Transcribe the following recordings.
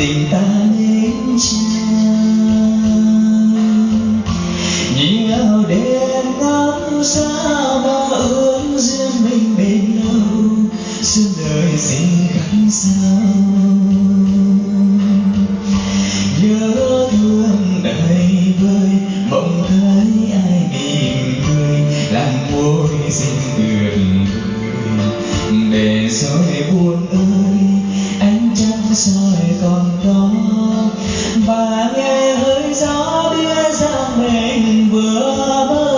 tình ta nên chăng nhiều đêm ngắm sao mà ước riêng mình bền lâu suốt đời xin khắc sâu nhớ thương đầy vơi mộng thấy ai mỉm cười làm môi xin ướt để rồi buồn ơi ánh trăng soi còn đó và nghe hơi gió đưa ra mình vừa mơ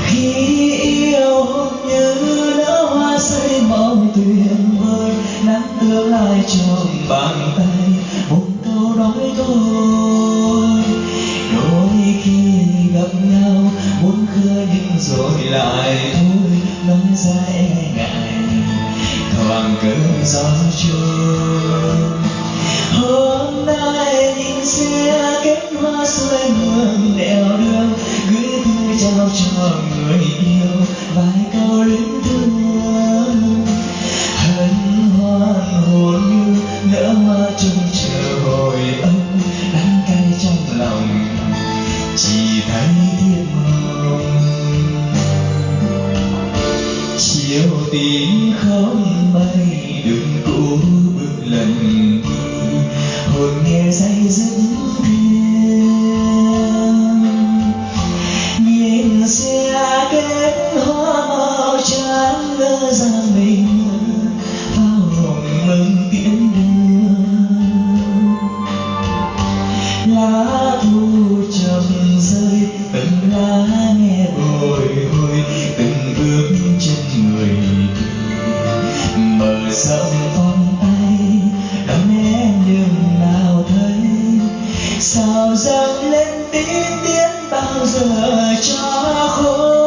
khi yêu hôn như nở hoa say mộng tuyệt vời nắng tương lai trong bàn tay một câu nói thôi đôi khi gặp nhau muốn khơi nhưng rồi lại thôi nói ra e ngại thoảng cơn gió trôi hôm nay nhìn xe kết hoa xuôi ngược đèo đường gửi thư trao cho người yêu vài câu luyến thương hân hoan hồn như nở hoa trông chờ hồi ấm đắng cay trong lòng chỉ thấy thiên mộng chiều tím không mây đường cũ bước lần đi hồn nghe say dứt thêm nhìn xe kết hoa màu trắng ngỡ ra mình pháo hồng mừng tiễn đưa lá thu trầm rơi từng lá nghe bồi hồi từng bước chân người mở rộng vòng tay đón em nhưng nào thấy sao dâng lên tiếng tiến bao giờ cho khôn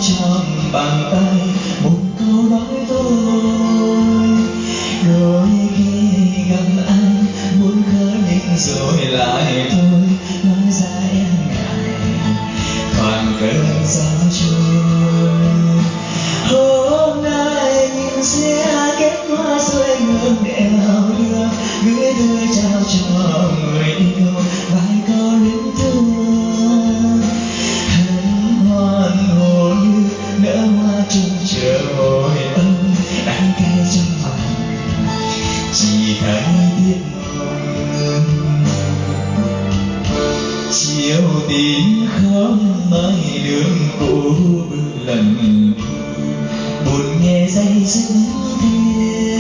trong bàn tay một câu nói thôi đôi khi gặp anh muốn khơi nhưng rồi lại thôi nói ra e ngại thoảng cơn gió trôi hôm nay nhìn xe kết hoa xuôi ngược đèo đưa gửi thư trao cho người yêu vài câu luyến thương hân hoan hồn như nở hoa trông chờ hồi ấm đắng cay trong lòng chỉ thấy tiếc nuối chiều tím không mây đường cũ bước lần đi buồn nghe dây dứt thêm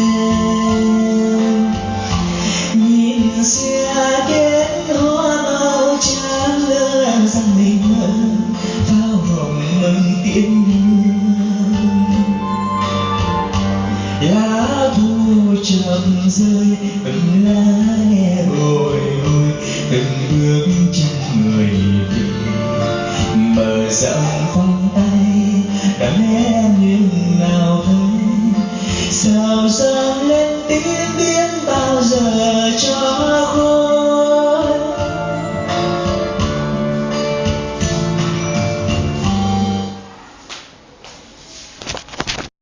nhìn xe kết hoa màu trắng lỡ rằng mình mơ pháo hồng mừng tiễn lá thu trầm rơi từng lá nghe bồi hồi từng bước chân người đi mở rộng vòng tay đón em nhưng nào thấy sao dâng lên tiếng biến bao giờ